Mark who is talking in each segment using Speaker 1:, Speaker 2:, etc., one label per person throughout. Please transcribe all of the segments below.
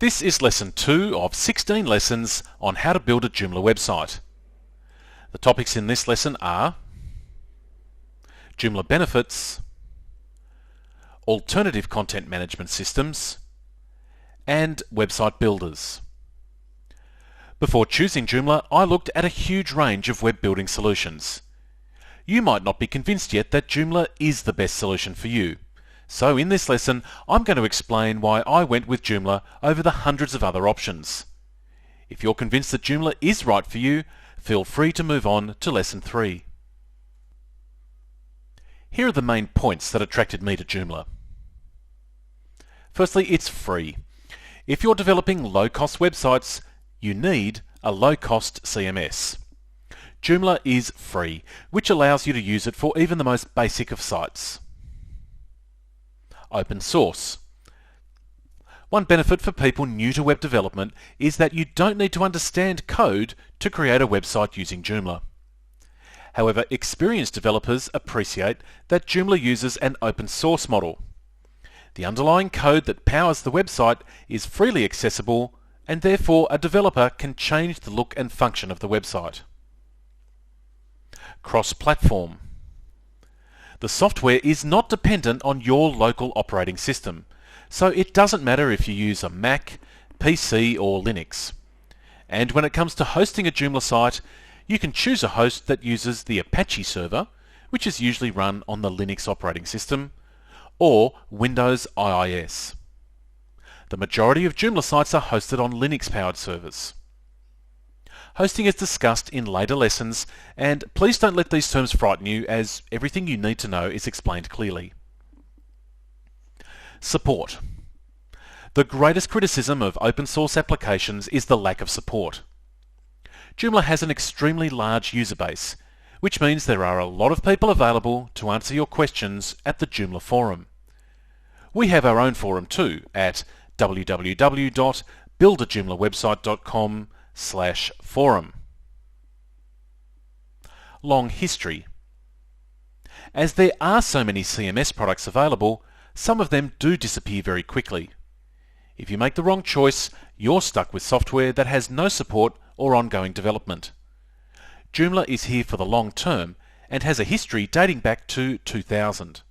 Speaker 1: This is lesson 2 of 16 lessons on how to build a Joomla website. The topics in this lesson are Joomla benefits, alternative content management systems, and website builders. Before choosing Joomla, I looked at a huge range of web building solutions. You might not be convinced yet that Joomla is the best solution for you. So in this lesson, I'm going to explain why I went with Joomla over the hundreds of other options. If you're convinced that Joomla is right for you, feel free to move on to lesson 3. Here are the main points that attracted me to Joomla. Firstly, it's free. If you're developing low-cost websites, you need a low-cost CMS. Joomla is free, which allows you to use it for even the most basic of sites. Open source. One benefit for people new to web development is that you don't need to understand code to create a website using Joomla. However, experienced developers appreciate that Joomla uses an open source model. The underlying code that powers the website is freely accessible, and therefore a developer can change the look and function of the website. Cross-platform. The software is not dependent on your local operating system, so it doesn't matter if you use a Mac, PC or Linux. And when it comes to hosting a Joomla site, you can choose a host that uses the Apache server, which is usually run on the Linux operating system, or Windows IIS. The majority of Joomla sites are hosted on Linux-powered servers. Hosting is discussed in later lessons, and please don't let these terms frighten you, as everything you need to know is explained clearly. Support. The greatest criticism of open source applications is the lack of support. Joomla has an extremely large user base, which means there are a lot of people available to answer your questions at the Joomla forum. We have our own forum too at www.buildajoomlawebsite.com/forum. Long history. As there are so many CMS products available, some of them do disappear very quickly. If you make the wrong choice, you're stuck with software that has no support or ongoing development. Joomla is here for the long term and has a history dating back to 2000.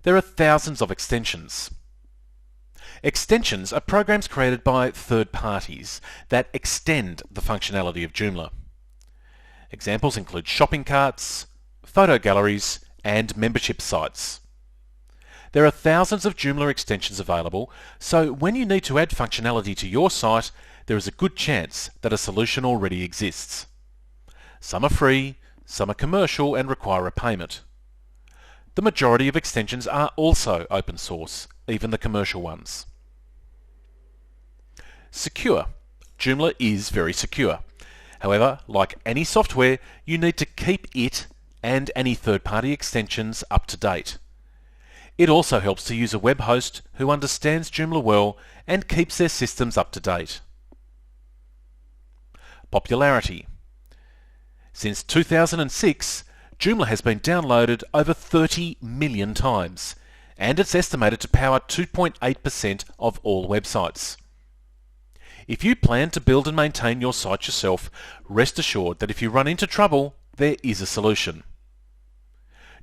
Speaker 1: There are thousands of extensions. Extensions are programs created by third parties that extend the functionality of Joomla. Examples include shopping carts, photo galleries, and membership sites. There are thousands of Joomla extensions available, so when you need to add functionality to your site, there is a good chance that a solution already exists. Some are free, some are commercial and require a payment. The majority of extensions are also open source, even the commercial ones. Secure. Joomla is very secure. However, like any software, you need to keep it and any third-party extensions up to date. It also helps to use a web host who understands Joomla well and keeps their systems up to date. Popularity. Since 2006, Joomla has been downloaded over 30 million times, and it's estimated to power 2.8% of all websites. If you plan to build and maintain your site yourself, rest assured that if you run into trouble, there is a solution.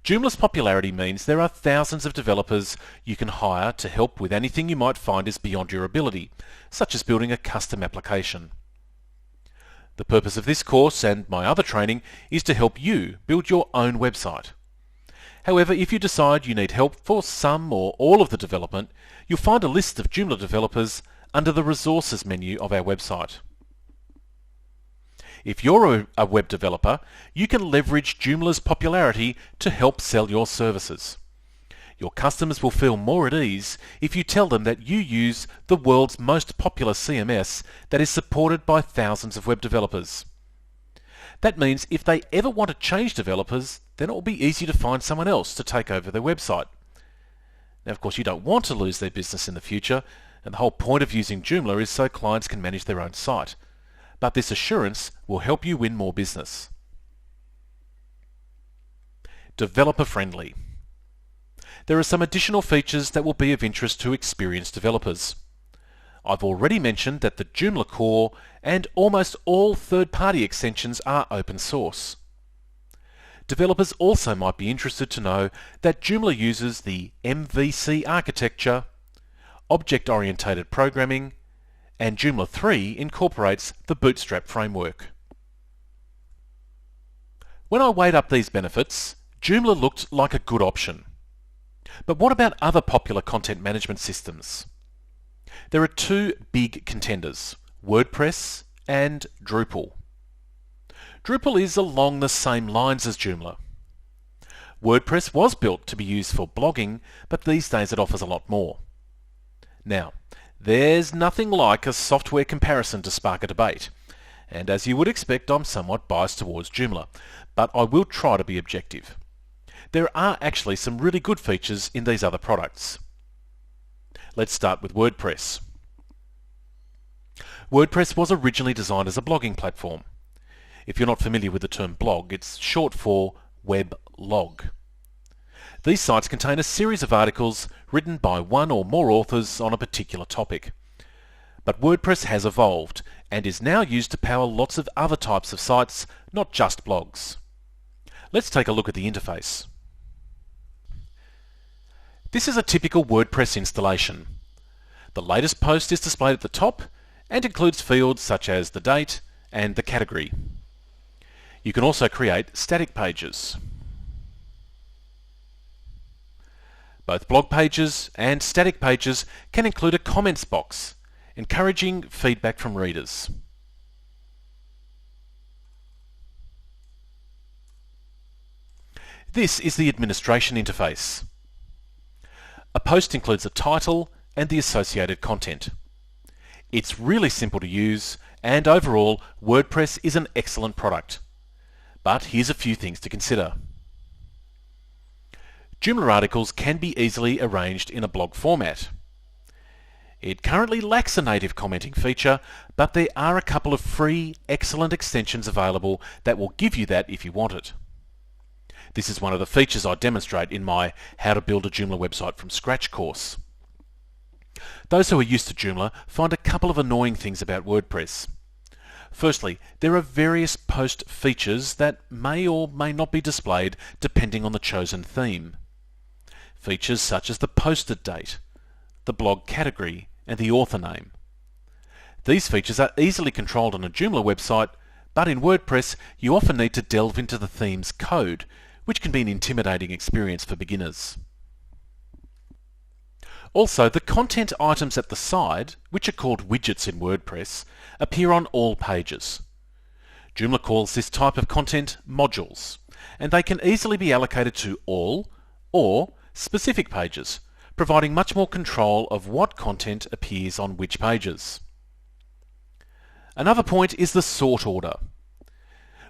Speaker 1: Joomla's popularity means there are thousands of developers you can hire to help with anything you might find is beyond your ability, such as building a custom application. The purpose of this course and my other training is to help you build your own website. However, if you decide you need help for some or all of the development, you'll find a list of Joomla developers under the Resources menu of our website. If you're a web developer, you can leverage Joomla's popularity to help sell your services. Your customers will feel more at ease if you tell them that you use the world's most popular CMS that is supported by thousands of web developers. That means if they ever want to change developers, then it will be easy to find someone else to take over their website. Now, of course, you don't want to lose their business in the future, and the whole point of using Joomla is so clients can manage their own site. But this assurance will help you win more business. Developer friendly. there are some additional features that will be of interest to experienced developers. I've already mentioned that the Joomla core and almost all third-party extensions are open source. Developers also might be interested to know that Joomla uses the MVC architecture, object-oriented programming, and Joomla 3 incorporates the Bootstrap framework. When I weighed up these benefits, Joomla looked like a good option. But what about other popular content management systems? There are two big contenders, WordPress and Drupal. Drupal is along the same lines as Joomla. WordPress was built to be used for blogging, but these days it offers a lot more. Now, there's nothing like a software comparison to spark a debate, and as you would expect, I'm somewhat biased towards Joomla, but I will try to be objective. There are actually some really good features in these other products. Let's start with WordPress. WordPress was originally designed as a blogging platform. If you're not familiar with the term blog, it's short for weblog. These sites contain a series of articles written by one or more authors on a particular topic. But WordPress has evolved and is now used to power lots of other types of sites, not just blogs. Let's take a look at the interface. This is a typical WordPress installation. The latest post is displayed at the top and includes fields such as the date and the category. You can also create static pages. Both blog pages and static pages can include a comments box, encouraging feedback from readers. This is the administration interface. A post includes a title and the associated content. It's really simple to use, and overall, WordPress is an excellent product. But here's a few things to consider. Joomla articles can be easily arranged in a blog format. It currently lacks a native commenting feature, but there are a couple of free, excellent extensions available that will give you that if you want it. This is one of the features I demonstrate in my How to Build a Joomla Website from Scratch course. Those who are used to Joomla find a couple of annoying things about WordPress. Firstly, there are various post features that may or may not be displayed depending on the chosen theme. Features such as the posted date, the blog category, and the author name. These features are easily controlled on a Joomla website, but in WordPress you often need to delve into the theme's code, which can be an intimidating experience for beginners. Also, the content items at the side, which are called widgets in WordPress, appear on all pages. Joomla calls this type of content modules, and they can easily be allocated to all or specific pages, providing much more control of what content appears on which pages. Another point is the sort order.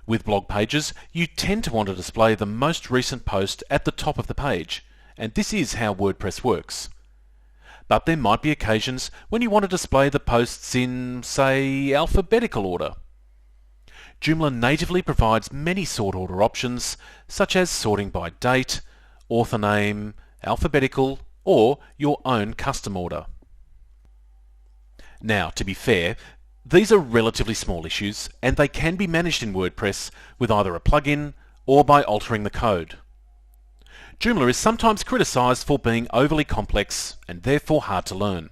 Speaker 1: With blog pages, you tend to want to display the most recent post at the top of the page, and this is how WordPress works. But there might be occasions when you want to display the posts in, say, alphabetical order. Joomla natively provides many sort order options, such as sorting by date, author name, alphabetical, or your own custom order. Now, to be fair, these are relatively small issues, and they can be managed in WordPress with either a plugin or by altering the code. Joomla is sometimes criticised for being overly complex and therefore hard to learn.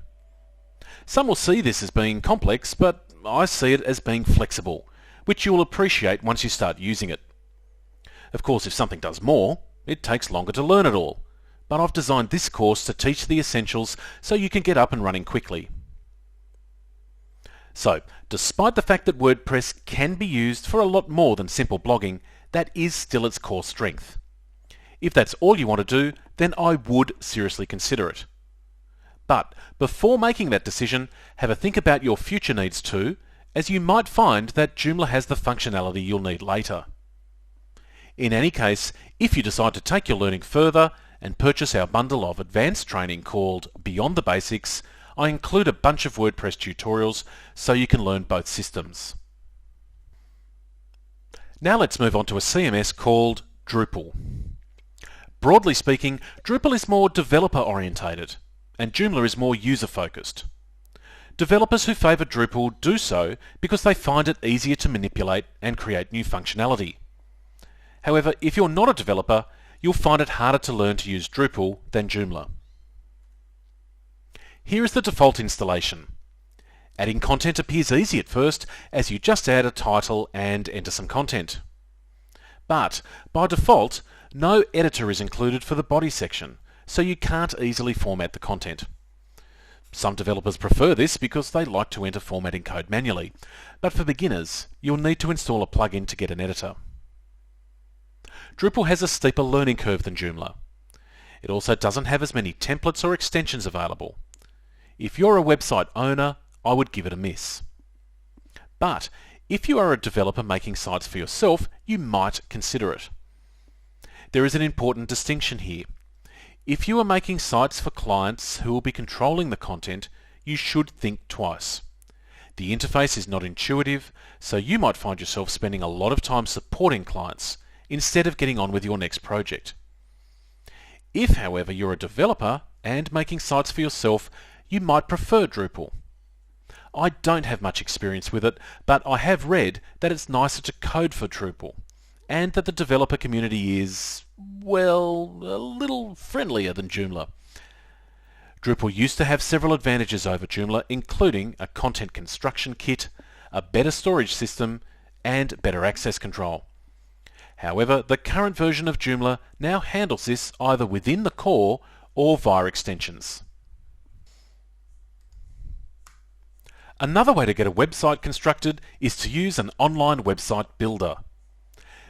Speaker 1: Some will see this as being complex, but I see it as being flexible, which you will appreciate once you start using it. Of course, if something does more, it takes longer to learn it all, but I've designed this course to teach the essentials so you can get up and running quickly. So, despite the fact that WordPress can be used for a lot more than simple blogging, that is still its core strength. If that's all you want to do, then I would seriously consider it. But before making that decision, have a think about your future needs too, as you might find that Joomla has the functionality you'll need later. In any case, if you decide to take your learning further and purchase our bundle of advanced training called Beyond the Basics, I include a bunch of WordPress tutorials so you can learn both systems. Now let's move on to a CMS called Drupal. Broadly speaking, Drupal is more developer orientated and Joomla is more user focused. Developers who favour Drupal do so because they find it easier to manipulate and create new functionality. However, if you're not a developer, you'll find it harder to learn to use Drupal than Joomla. Here is the default installation. Adding content appears easy at first, as you just add a title and enter some content. But by default, no editor is included for the body section, so you can't easily format the content. Some developers prefer this because they like to enter formatting code manually, but for beginners, you'll need to install a plugin to get an editor. Drupal has a steeper learning curve than Joomla. It also doesn't have as many templates or extensions available. If you're a website owner, I would give it a miss. But if you are a developer making sites for yourself, you might consider it. There is an important distinction here. If you are making sites for clients who will be controlling the content, you should think twice. The interface is not intuitive, so you might find yourself spending a lot of time supporting clients instead of getting on with your next project. If, however, you're a developer and making sites for yourself, you might prefer Drupal. I don't have much experience with it, but I have read that it's nicer to code for Drupal, and that the developer community is, well, a little friendlier than Joomla. Drupal used to have several advantages over Joomla, including a content construction kit, a better storage system, and better access control. However, the current version of Joomla now handles this either within the core or via extensions. Another way to get a website constructed is to use an online website builder.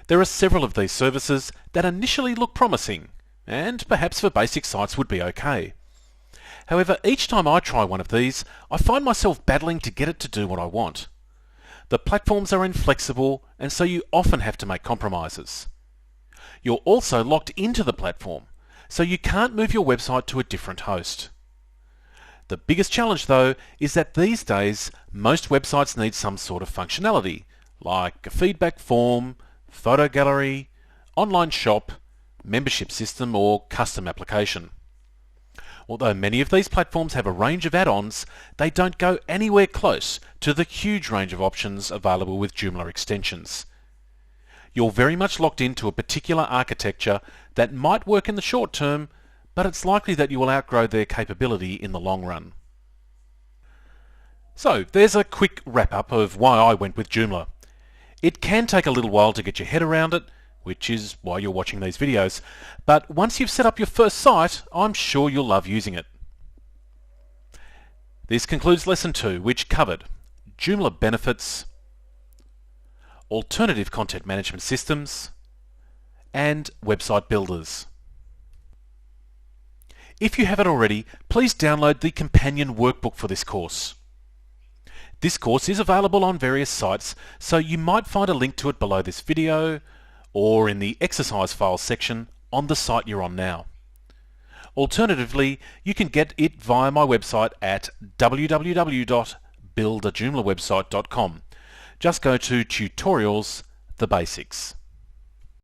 Speaker 1: There are several of these services that initially look promising, and perhaps for basic sites would be okay. However, each time I try one of these, I find myself battling to get it to do what I want. The platforms are inflexible, and so you often have to make compromises. You're also locked into the platform, so you can't move your website to a different host. The biggest challenge, though, is that these days most websites need some sort of functionality, like a feedback form, photo gallery, online shop, membership system, or custom application. Although many of these platforms have a range of add-ons, they don't go anywhere close to the huge range of options available with Joomla extensions. You're very much locked into a particular architecture that might work in the short term, but it's likely that you will outgrow their capability in the long run. So there's a quick wrap-up of why I went with Joomla. It can take a little while to get your head around it, which is why you're watching these videos, but once you've set up your first site, I'm sure you'll love using it. This concludes Lesson 2, which covered Joomla benefits, alternative content management systems, and website builders. If you haven't already, please download the companion workbook for this course. This course is available on various sites, so you might find a link to it below this video or in the exercise files section on the site you're on now. Alternatively, you can get it via my website at www.buildajoomlawebsite.com. Just go to Tutorials, the Basics.